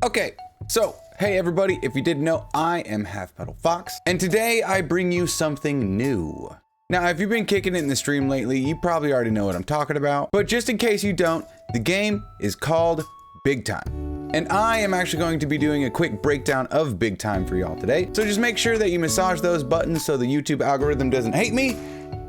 Okay, so hey everybody, if you didn't know, I am Half Pedal Fox, and today I bring you something new. Now, if you've been kicking it in the stream lately, you probably already know what I'm talking about, but just in case you don't, the game is called BigTime. And I am actually going to be doing a quick breakdown of BigTime for y'all today. So just make sure that you massage those buttons so the YouTube algorithm doesn't hate me,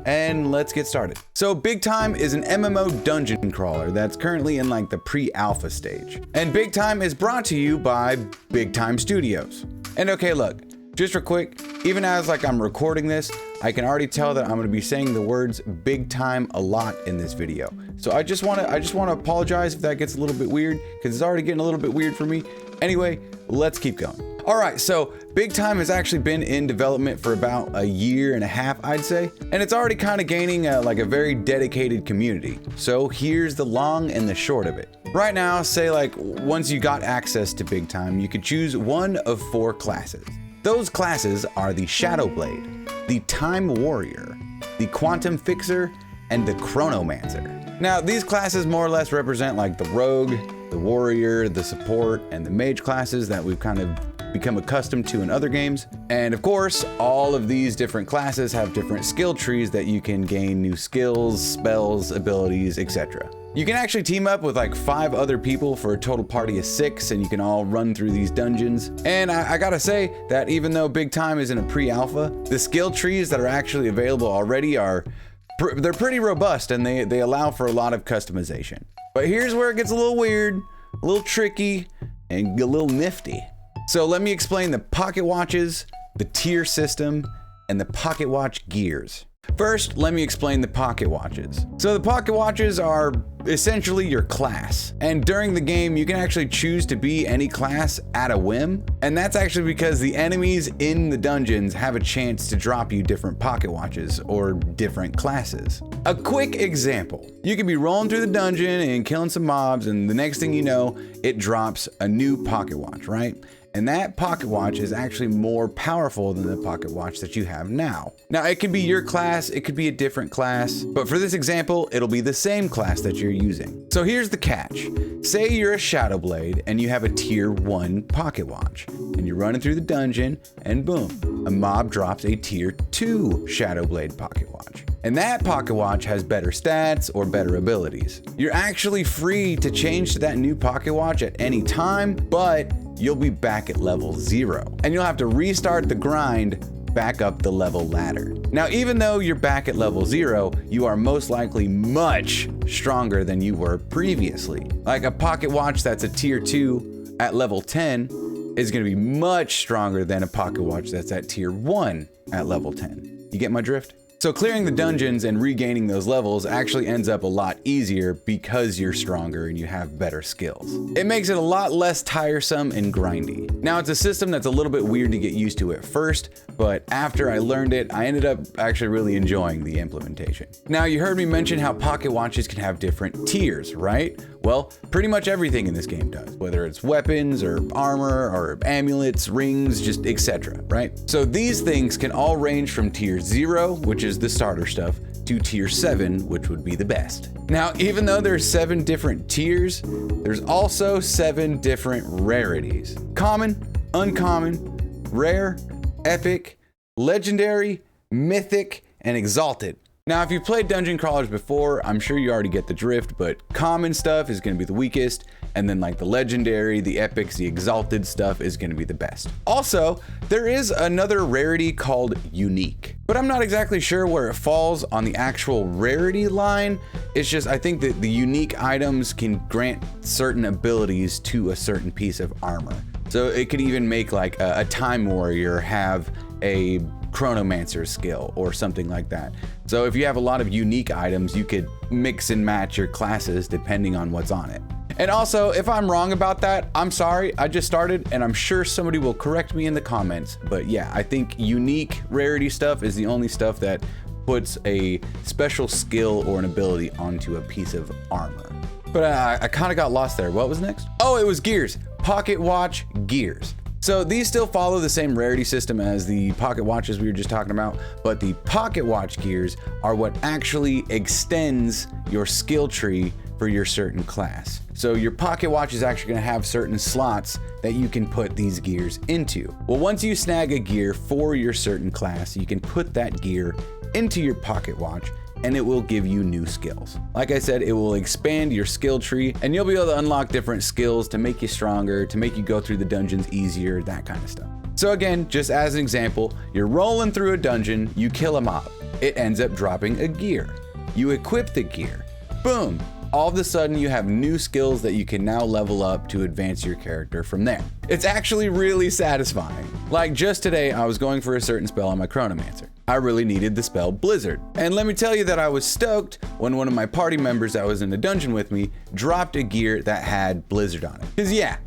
and let's get started. So BigTime is an MMO dungeon crawler that's currently in like the pre-alpha stage. And BigTime is brought to you by BigTime Studios. And okay, look, just real quick, even as like I'm recording this, I can already tell that I'm gonna be saying the words BigTime a lot in this video. So I just wanna apologize if that gets a little bit weird, because it's already getting a little bit weird for me. Anyway, let's keep going. All right, so BigTime has actually been in development for about a year and a half, I'd say, and it's already kind of gaining like a very dedicated community. So here's the long and the short of it. Right now, say like once you got access to BigTime, you could choose one of 4 classes. Those classes are the Shadowblade, the Time Warrior, the Quantum Fixer, and the Chronomancer. Now, these classes more or less represent like the Rogue, the Warrior, the Support, and the Mage classes that we've kind of become accustomed to in other games. And of course, all of these different classes have different skill trees that you can gain new skills, spells, abilities, etc. You can actually team up with like 5 other people for a total party of 6, and you can all run through these dungeons. And I gotta say that even though BigTime is in a pre-alpha, the skill trees that are actually available already they're pretty robust, and they allow for a lot of customization. But here's where it gets a little weird, a little tricky, and a little nifty. So let me explain the pocket watches, the tier system, and the pocket watch gears. First, let me explain the pocket watches. So the pocket watches are essentially your class. And during the game, you can actually choose to be any class at a whim. And that's actually because the enemies in the dungeons have a chance to drop you different pocket watches or different classes. A quick example, you can be rolling through the dungeon and killing some mobs, and the next thing you know, it drops a new pocket watch, right? And that pocket watch is actually more powerful than the pocket watch that you have now. Now, it could be your class, it could be a different class, but for this example, it'll be the same class that you're using. So here's the catch. Say you're a Shadowblade and you have a tier 1 pocket watch, and you're running through the dungeon, and boom, a mob drops a tier 2 Shadowblade pocket watch. And that pocket watch has better stats or better abilities. You're actually free to change to that new pocket watch at any time, but you'll be back at level 0. And you'll have to restart the grind back up the level ladder. Now, even though you're back at level 0, you are most likely much stronger than you were previously. Like a pocket watch that's a tier 2 at level 10 is gonna be much stronger than a pocket watch that's at tier 1 at level 10. You get my drift? So clearing the dungeons and regaining those levels actually ends up a lot easier because you're stronger and you have better skills. It makes it a lot less tiresome and grindy. Now, it's a system that's a little bit weird to get used to at first, but after I learned it, I ended up actually really enjoying the implementation. Now, you heard me mention how pocket watches can have different tiers, right? Well, pretty much everything in this game does, whether it's weapons or armor or amulets, rings, just etc., right? So these things can all range from tier 0, which is the starter stuff, to tier 7, which would be the best. Now, even though there's 7 different tiers, there's also 7 different rarities. Common, uncommon, rare, epic, legendary, mythic, and exalted. Now, if you've played dungeon crawlers before, I'm sure you already get the drift, but common stuff is going to be the weakest, and then like the legendary, the epics, the exalted stuff is going to be the best. Also, there is another rarity called unique, but I'm not exactly sure where it falls on the actual rarity line. It's just, I think that the unique items can grant certain abilities to a certain piece of armor. So it could even make like a Time Warrior have a Chronomancer skill or something like that. So if you have a lot of unique items, you could mix and match your classes depending on what's on it. And also, if I'm wrong about that, I'm sorry, I just started and I'm sure somebody will correct me in the comments. But yeah, I think unique rarity stuff is the only stuff that puts a special skill or an ability onto a piece of armor. But I kind of got lost there. What was next? Oh, it was gears. Pocket watch gears. So these still follow the same rarity system as the pocket watches we were just talking about, but the pocket watch gears are what actually extends your skill tree for your certain class. So your pocket watch is actually going to have certain slots that you can put these gears into. Well, once you snag a gear for your certain class, you can put that gear into your pocket watch and it will give you new skills. Like I said, it will expand your skill tree and you'll be able to unlock different skills to make you stronger, to make you go through the dungeons easier, that kind of stuff. So again, just as an example, you're rolling through a dungeon, you kill a mob. It ends up dropping a gear. You equip the gear. Boom! All of a sudden you have new skills that you can now level up to advance your character from there. It's actually really satisfying. Like just today, I was going for a certain spell on my Chronomancer. I really needed the spell Blizzard. And let me tell you that I was stoked when one of my party members that was in the dungeon with me dropped a gear that had Blizzard on it. Cause yeah,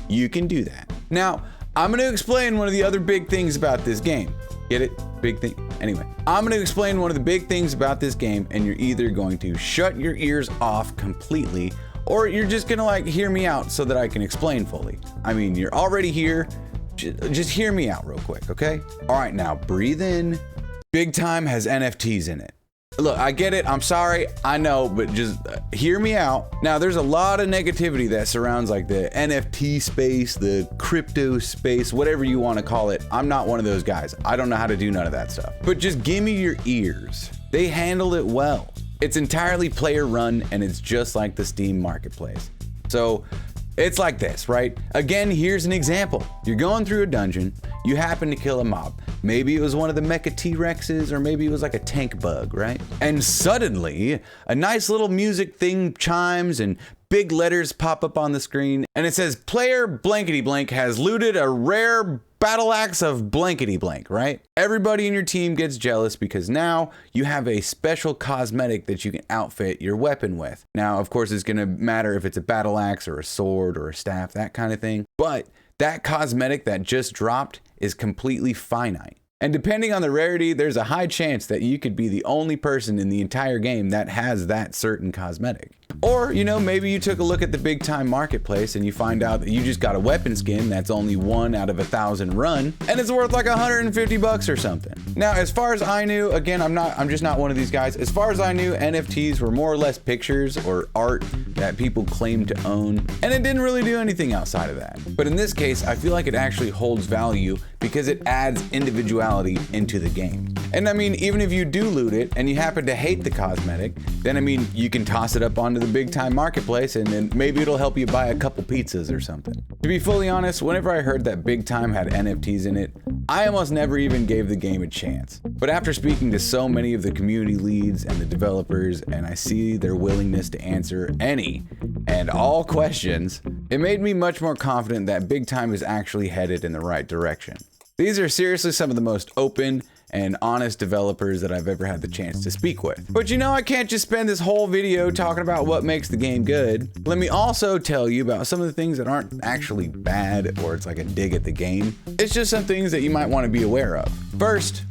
you can do that. Now, I'm gonna explain one of the other big things about this game. Get it? Big thing. Anyway, I'm going to explain one of the big things about this game, and you're either going to shut your ears off completely, or you're just going to like hear me out so that I can explain fully. I mean, you're already here. Just hear me out real quick, okay? All right, now breathe in. BigTime has NFTs in it. Look, I get it. I'm sorry. I know, but just hear me out. Now, there's a lot of negativity that surrounds like the NFT space, the crypto space, whatever you want to call it. I'm not one of those guys. I don't know how to do none of that stuff. But just give me your ears. They handle it well. It's entirely player run and it's just like the Steam marketplace. So it's like this, right? Again, here's an example. You're going through a dungeon. You happen to kill a mob. Maybe it was one of the mecha T-Rexes, or maybe it was like a tank bug, right? And suddenly, a nice little music thing chimes and big letters pop up on the screen, and it says, player blankety blank has looted a rare battle axe of blankety blank, right? Everybody in your team gets jealous because now you have a special cosmetic that you can outfit your weapon with. Now, of course, it's gonna matter if it's a battle axe or a sword or a staff, that kind of thing. But that cosmetic that just dropped is completely finite. And depending on the rarity, there's a high chance that you could be the only person in the entire game that has that certain cosmetic. Or, you know, maybe you took a look at the BigTime marketplace and you find out that you just got a weapon skin that's only 1 out of 1,000 run, and it's worth like 150 bucks or something. Now, as far as I knew, again, I'm just not one of these guys. As far as I knew, NFTs were more or less pictures or art that people claimed to own, and it didn't really do anything outside of that. But in this case, I feel like it actually holds value because it adds individuality into the game. And I mean, even if you do loot it and you happen to hate the cosmetic, then I mean, you can toss it up onto the BigTime marketplace and then maybe it'll help you buy a couple pizzas or something. To be fully honest, whenever I heard that BigTime had NFTs in it, I almost never even gave the game a chance. But after speaking to so many of the community leads and the developers, and I see their willingness to answer any and all questions, it made me much more confident that BigTime is actually headed in the right direction. These are seriously some of the most open and honest developers that I've ever had the chance to speak with. But you know, I can't just spend this whole video talking about what makes the game good. Let me also tell you about some of the things that aren't actually bad or it's like a dig at the game. It's just some things that you might want to be aware of. First,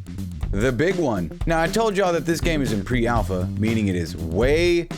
the big one. Now, I told y'all that this game is in pre-alpha, meaning it is way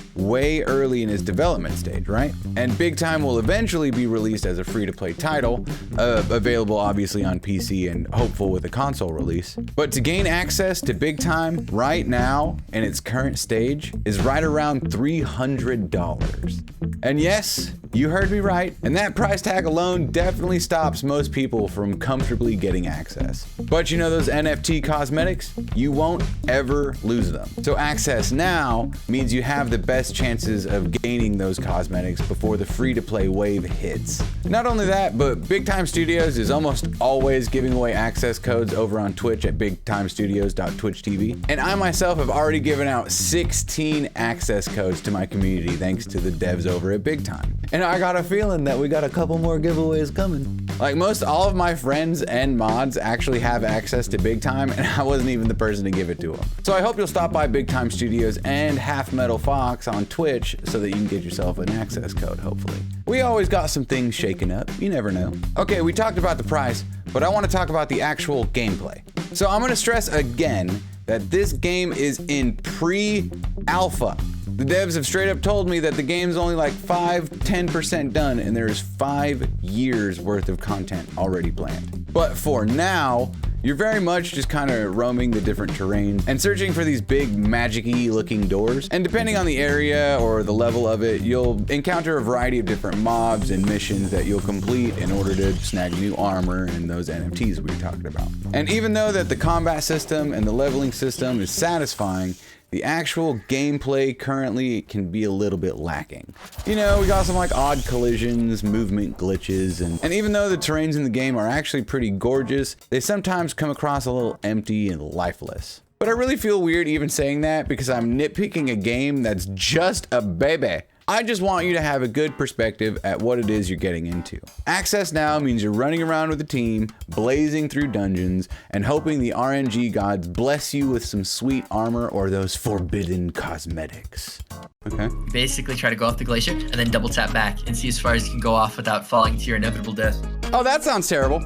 early in its development stage, right? And BigTime will eventually be released as a free-to-play title, available obviously on PC and hopeful with a console release. But to gain access to BigTime right now in its current stage is right around $300. And yes, you heard me right, and that price tag alone definitely stops most people from comfortably getting access. But you know those NFT cosmetics? You won't ever lose them. So access now means you have the best chances of gaining those cosmetics before the free-to-play wave hits. Not only that, but BigTime Studios is almost always giving away access codes over on Twitch at bigtimestudios.twitch.tv. And I myself have already given out 16 access codes to my community thanks to the devs over at BigTime. And I got a feeling that we got a couple more giveaways coming. Like most all of my friends and mods actually have access to BigTime, and I wasn't even the person to give it to them. So I hope you'll stop by BigTime Studios and Half Metal Fox on Twitch so that you can get yourself an access code, hopefully. We always got some things shaken up, you never know. Okay, we talked about the price, but I want to talk about the actual gameplay. So I'm going to stress again that this game is in pre-alpha. The devs have straight up told me that the game's only like 10% done and there's 5 years worth of content already planned. But for now, You're very much just kind of roaming the different terrains and searching for these big magic-y looking doors. And depending on the area or the level of it, you'll encounter a variety of different mobs and missions that you'll complete in order to snag new armor and those NFTs we were talking about. And even though that the combat system and the leveling system is satisfying, the actual gameplay currently can be a little bit lacking. You know, we got some like odd collisions, movement glitches, and even though the terrains in the game are actually pretty gorgeous, they sometimes come across a little empty and lifeless. But I really feel weird even saying that because I'm nitpicking a game that's just a baby. I just want you to have a good perspective at what it is you're getting into. Access now means you're running around with a team, blazing through dungeons, and hoping the RNG gods bless you with some sweet armor or those forbidden cosmetics. Okay. Basically try to go off the glacier and then double tap back and see as far as you can go off without falling to your inevitable death. Oh, that sounds terrible.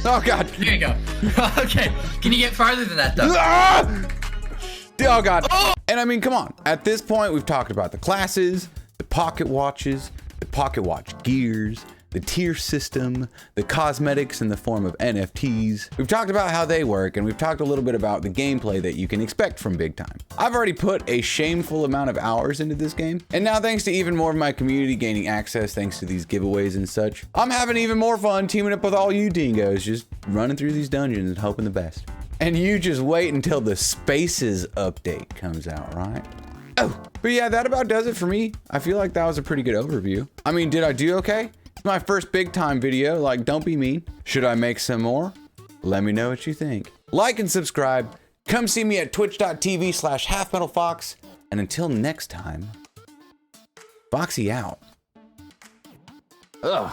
Oh God. There you go. Okay, can you get farther than that though? Ah! Oh God. Oh! And I mean, come on. At this point, we've talked about the classes, the pocket watches, the pocket watch gears, the tier system, the cosmetics in the form of NFTs. We've talked about how they work, and we've talked a little bit about the gameplay that you can expect from BigTime. I've already put a shameful amount of hours into this game, and now thanks to even more of my community gaining access thanks to these giveaways and such, I'm having even more fun teaming up with all you dingoes, just running through these dungeons and hoping the best. And you just wait until the Spaces update comes out, right? Oh, but yeah, that about does it for me. I feel like that was a pretty good overview. I mean, did I do okay? It's my first BigTime video, like, don't be mean. Should I make some more? Let me know what you think. Like and subscribe. Come see me at twitch.tv/halfmetalfox. And until next time, Foxy out. Ugh.